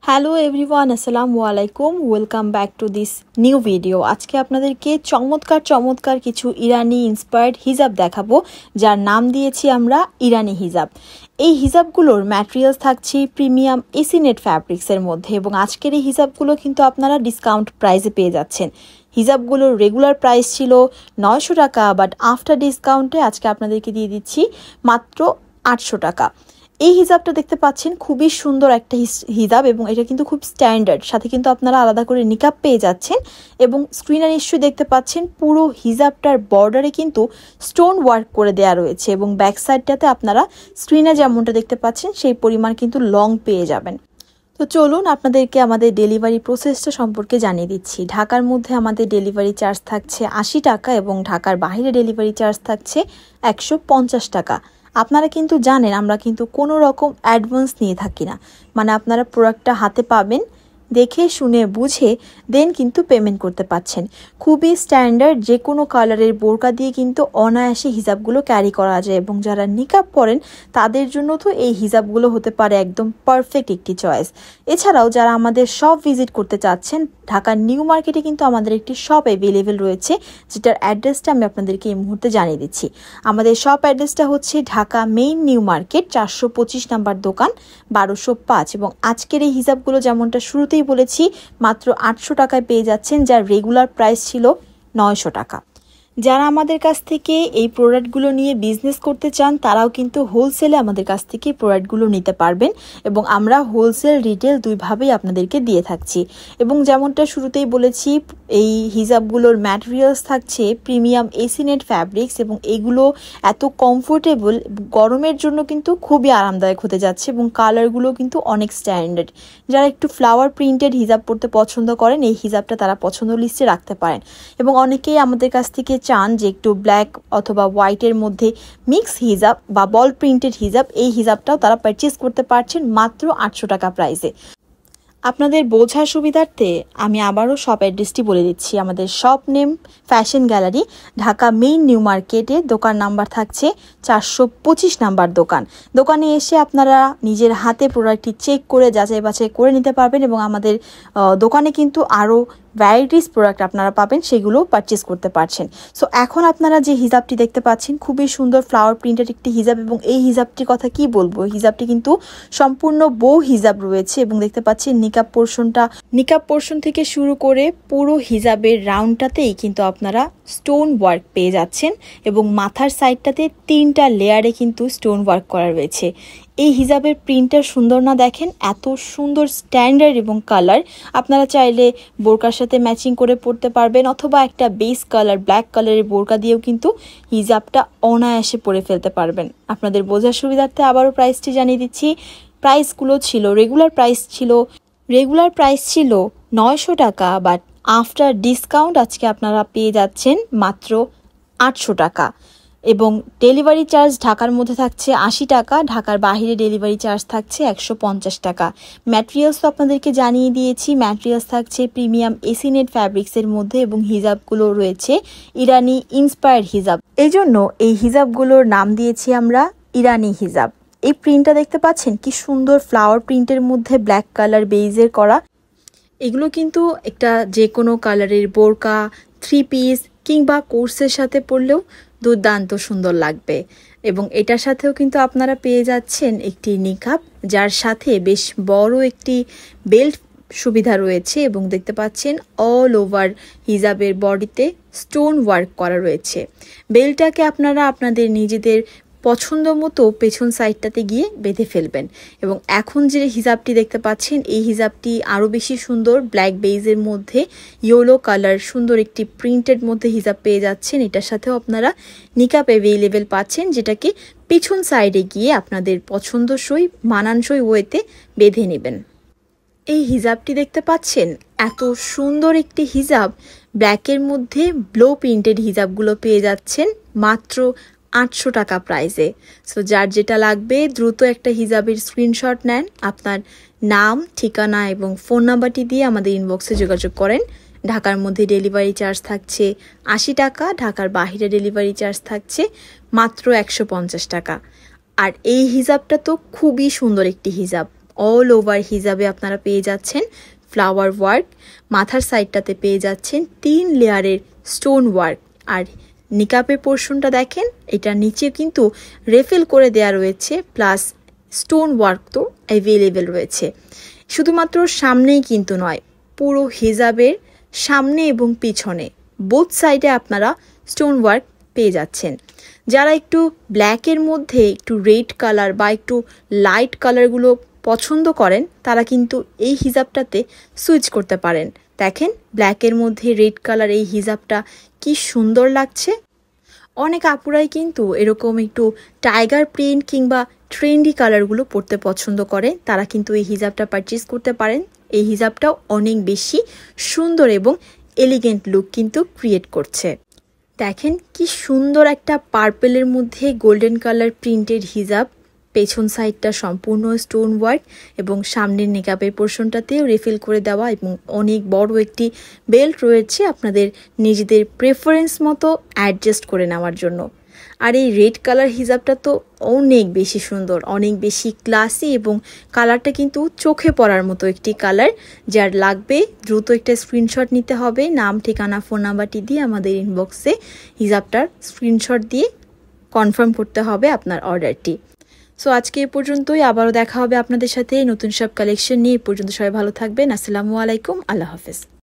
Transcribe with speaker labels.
Speaker 1: Hello everyone, আসসালামু আলাইকুম। Welcome back to this new video. আজকে আপনাদেরকে চমৎকার কিছু ইরানি ইন্সপায়ার্ড হিজাব দেখাবো, যার নাম দিয়েছি আমরা ইরানি হিজাব। এই হিজাবগুলোর ম্যাটেরিয়ালস থাকছে প্রিমিয়াম এসিনেট ফ্যাব্রিক্সের মধ্যে, এবং আজকের এই হিজাবগুলো কিন্তু আপনারা ডিসকাউন্ট প্রাইসে পেয়ে যাচ্ছেন। হিজাবগুলোর রেগুলার প্রাইস ছিল 900 টাকা, বাট আফটার ডিসকাউন্টে আজকে আপনাদেরকে দিয়ে দিচ্ছি মাত্র 800 টাকা। এই হিজাবটা দেখতে পাচ্ছেন খুবই সুন্দর একটা হিজাব, এবং এটা কিন্তু খুব স্ট্যান্ডার্ড। সাথে কিন্তু আপনারা আলাদা করে নিকাব পেয়ে যাচ্ছেন, এবং স্ক্রিনে নিশ্চয়ই দেখতে পাচ্ছেন পুরো হিজাবটার বর্ডারে কিন্তু স্টোন ওয়ার্ক করে দেওয়া রয়েছে, এবং ব্যাক সাইডটাতে আপনারা স্ক্রিনে যেমনটা দেখতে পাচ্ছেন সেই পরিমাণ কিন্তু লং পেয়ে যাবেন। তো চলুন আপনাদেরকে আমাদের ডেলিভারি প্রসেসটা সম্পর্কে জানিয়ে দিচ্ছি। ঢাকার মধ্যে আমাদের ডেলিভারি চার্জ থাকছে 80 টাকা, এবং ঢাকার বাইরে ডেলিভারি চার্জ থাকছে 150 টাকা। আপনারা কিন্তু জানেন আমরা কিন্তু কোনো রকম অ্যাডভান্স নিয়ে থাকি না, মানে আপনারা প্রোডাক্টটা হাতে পাবেন, দেখে শুনে বুঝে দেন কিন্তু পেমেন্ট করতে পারছেন। খুবই স্ট্যান্ডার্ড, যে কোনো কালারের বোরকা দিয়ে কিন্তু অনায়াসে হিজাবগুলো ক্যারি করা যায়, এবং যারা নিকাব পরেন তাদের জন্য তো এই হিজাবগুলো হতে পারে একদম পারফেক্ট একটি চয়েস। এছাড়াও যারা আমাদের শপ ভিজিট করতে চাচ্ছেন, ঢাকার নিউ মার্কেটে কিন্তু আমাদের একটি শপ অ্যাভেলেবেল রয়েছে, যেটার অ্যাড্রেসটা আমি আপনাদেরকে এই মুহূর্তে জানিয়ে দিচ্ছি। আমাদের শপ অ্যাড্রেসটা হচ্ছে Dhaka main new market, 425 number দোকান, 1205। এবং আজকের এই হিজাবগুলো যেমনটা শুরুতেই বলেছি মাত্র 800 টাকায় পেয়ে যাচ্ছেন, যার রেগুলার প্রাইস ছিল 900 টাকা। যারা আমাদের কাছ থেকে এই প্রোডাক্টগুলো নিয়ে বিজনেস করতে চান তারাও কিন্তু হোলসেলে আমাদের কাছ থেকে প্রোডাক্টগুলো নিতে পারবেন, এবং আমরা হোলসেল রিটেল দুইভাবেই আপনাদেরকে দিয়ে থাকছি। এবং যেমনটা শুরুতেই বলেছি, এই হিজাবগুলোর ম্যাটেরিয়ালস থাকছে প্রিমিয়াম এসিনেট ফ্যাব্রিক্স, এবং এগুলো এত কমফোর্টেবল, গরমের জন্য কিন্তু খুবই আরামদায়ক হতে যাচ্ছে, এবং কালারগুলো কিন্তু অনেক স্ট্যান্ডার্ড। যারা একটু ফ্লাওয়ার প্রিন্টেড হিজাব পরতে পছন্দ করেন, এই হিজাবটা তারা পছন্দ লিস্টে রাখতে পারেন। এবং অনেকেই আমাদের কাছ থেকে চান যে একটু ব্ল্যাক অথবা হোয়াইটের মধ্যে মিক্স হিজাব বা বল প্রিন্টেড হিজাব, এই হিজাবটাও তারা পারচেজ করতে পারছেন মাত্র 800 টাকা প্রাইসে। আপনাদের বোঝার সুবিধার্থে আমি আবারও শপ অ্যাড্রেসটি বলে দিচ্ছি। আমাদের shop name fashion gallery, Dhaka main new মার্কেটে, দোকান নাম্বার থাকছে 425 নাম্বার দোকান। দোকানে এসে আপনারা নিজের হাতে প্রোডাক্টটি চেক করে যাচাই বাছাই করে নিতে পারবেন, এবং আমাদের দোকানে কিন্তু আরও ভ্যারাইটিস প্রোডাক্ট আপনারা পাবেন, সেগুলো পারচেস করতে পারছেন। সো এখন আপনারা যে হিজাবটি দেখতে পাচ্ছেন খুবই সুন্দর ফ্লাওয়ার প্রিন্টেড একটি হিজাব, এবং এই হিজাবটির কথা কি বলবো, হিজাবটি কিন্তু সম্পূর্ণ বউ হিজাব রয়েছে, এবং দেখতে পাচ্ছেন নিকাব পোর্শন থেকে শুরু করে পুরো হিজাবের রাউন্ডটাতেই কিন্তু আপনারা স্টোন ওয়ার্ক পেয়ে যাচ্ছেন, এবং মাথার সাইডটাতে 3টা লেয়ারে কিন্তু স্টোন ওয়ার্ক করা রয়েছে। এই হিজাবের প্রিন্টটা সুন্দর না দেখেন, এত সুন্দর স্ট্যান্ডার্ড এবং কালার। আপনারা চাইলে বোরকার সাথে ম্যাচিং করে পরতে পারবেন, অথবা একটা বেস কালার ব্ল্যাক কালারের বোরকা দিয়েও কিন্তু হিজাবটা অনায়াসে পরে ফেলতে পারবেন। আপনাদের বোঝার সুবিধার্থে আবারও প্রাইসটি জানিয়ে দিচ্ছি। প্রাইসগুলো ছিল রেগুলার প্রাইস ছিল 900 টাকা, বাট আফটার ডিসকাউন্ট আজকে আপনারা পেয়ে যাচ্ছেন মাত্র 800 টাকা। এবং ডেলিভারি চার্জ ঢাকার মধ্যে থাকছে 80 টাকা, ঢাকার বাইরে ডেলিভারি চার্জ থাকছে 150 টাকা। ম্যাটেরিয়ালস তো আপনাদেরকে জানিয়ে দিয়েছি, ম্যাটেরিয়ালস থাকছে প্রিমিয়াম এসিনেট ফ্যাব্রিক্সের মধ্যে, এবং হিজাবগুলো রয়েছে ইরানি ইন্সপায়ার্ড হিজাব। এই জন্য এই হিজাবগুলোর নাম দিয়েছি আমরা ইরানি হিজাব। এই প্রিন্টটা দেখতে পাচ্ছেন কি সুন্দর, ফ্লাওয়ার প্রিন্টের মধ্যে ব্ল্যাক কালার বেইজের করা। এগুলো কিন্তু একটা যে কোনো কালারের বোরকা, 3 পিস কিংবা কোর্সের সাথে পরলেও দুর্দান্ত সুন্দর লাগবে। এবং এটার সাথেও কিন্তু আপনারা পেয়ে যাচ্ছেন একটি নিকাব, যার সাথে বেশ বড় একটি বেল্ট সুবিধা রয়েছে, এবং দেখতে পাচ্ছেন অল ওভার হিজাবের বডিতে স্টোন ওয়ার্ক করা রয়েছে। বেল্টটাকে আপনারা আপনাদের নিজেদের পছন্দ মতো পেছন সাইডটাতে গিয়ে বেঁধে ফেলবেন। এবং এখন যে হিজাবটি দেখতে পাচ্ছেন, এই হিজাবটি আরও বেশি সুন্দর, ব্ল্যাক বেইজের মধ্যে ইয়েলো কালার সুন্দর একটি প্রিন্টেড মধ্যে হিজাব পেয়ে যাচ্ছেন। এটার সাথেও আপনারা নিকাব অ্যাভেলেবেল পাচ্ছেন, যেটাকে পিছন সাইডে গিয়ে আপনাদের পছন্দসই মানানসই ওয়েতে বেঁধে নেবেন। এই হিজাবটি দেখতে পাচ্ছেন, এত সুন্দর একটি হিজাব, ব্ল্যাকের মধ্যে ব্লো প্রিন্টেড হিজাবগুলো পেয়ে যাচ্ছেন মাত্র 800 টাকা প্রাইসে। সো যার যেটা লাগবে দ্রুত একটা হিজাবের স্ক্রিনশট নেন, আপনার নাম, ঠিকানা এবং ফোন নাম্বারটি দিয়ে আমাদের ইনবক্সে যোগাযোগ করেন। ঢাকার মধ্যে ডেলিভারি চার্জ থাকছে 80 টাকা, ঢাকার বাইরে ডেলিভারি চার্জ থাকছে মাত্র 150 টাকা। আর এই হিজাবটা তো খুবই সুন্দর একটি হিজাব, অল ওভার হিজাবে আপনারা পেয়ে যাচ্ছেন ফ্লাওয়ার ওয়ার্ক, মাথার সাইডটাতে পেয়ে যাচ্ছেন 3 লেয়ারের স্টোন ওয়ার্ক। আর নিকাপের পোর্শনটা দেখেন, এটা নিচে কিন্তু রেফিল করে দেয়া রয়েছে, প্লাস স্টোন ওয়ার্ক তো অ্যাভেলেবেল রয়েছে। শুধুমাত্র সামনেই কিন্তু নয়, পুরো হিজাবের সামনে এবং পিছনে বোথ সাইডে আপনারা স্টোন ওয়ার্ক পেয়ে যাচ্ছেন। যারা একটু ব্ল্যাকের মধ্যে একটু রেড কালার বা একটু লাইট কালারগুলো পছন্দ করেন, তারা কিন্তু এই হিজাবটাতে সুইচ করতে পারেন। দেখেন ব্ল্যাকের মধ্যে রেড কালার এই হিজাবটা কি সুন্দর লাগছে। অনেক আপুরাই কিন্তু এরকম একটু টাইগার প্রিন্ট কিংবা ট্রেন্ডি কালারগুলো পরতে পছন্দ করে, তারা কিন্তু এই হিজাবটা পারচেজ করতে পারেন। এই হিজাবটাও অনেক বেশি সুন্দর এবং এলিগেন্ট লুক কিন্তু ক্রিয়েট করছে। দেখেন কি সুন্দর একটা পার্পেলের মধ্যে গোল্ডেন কালার প্রিন্টেড হিজাব, পেছন সাইডটা সম্পূর্ণ স্টোন ওয়ার্ক এবং সামনের নিকাবের পোর্শনটাতেও রিফিল করে দেওয়া এবং অনেক বড় একটি বেল্ট রয়েছে আপনাদের নিজেদের প্রেফারেন্স মতো অ্যাডজাস্ট করে নেওয়ার জন্য। আর এই রেড কালার হিজাবটা তো অনেক বেশি সুন্দর, অনেক বেশি ক্লাসি এবং কালারটা কিন্তু চোখে পড়ার মতো একটি কালার। যার লাগবে দ্রুত একটা স্ক্রিনশট নিতে হবে, নাম, ঠিকানা, ফোন নাম্বারটি দিয়ে আমাদের ইনবক্সে হিজাবটার স্ক্রিনশট দিয়ে কনফার্ম করতে হবে আপনার অর্ডারটি। সো আজকে এ পর্যন্তই, আবারও দেখা হবে আপনাদের সাথে নতুন সব কালেকশন নিয়ে। এ পর্যন্ত সবাই ভালো থাকবেন। আসসালামু আলাইকুম, আল্লাহ হাফেজ।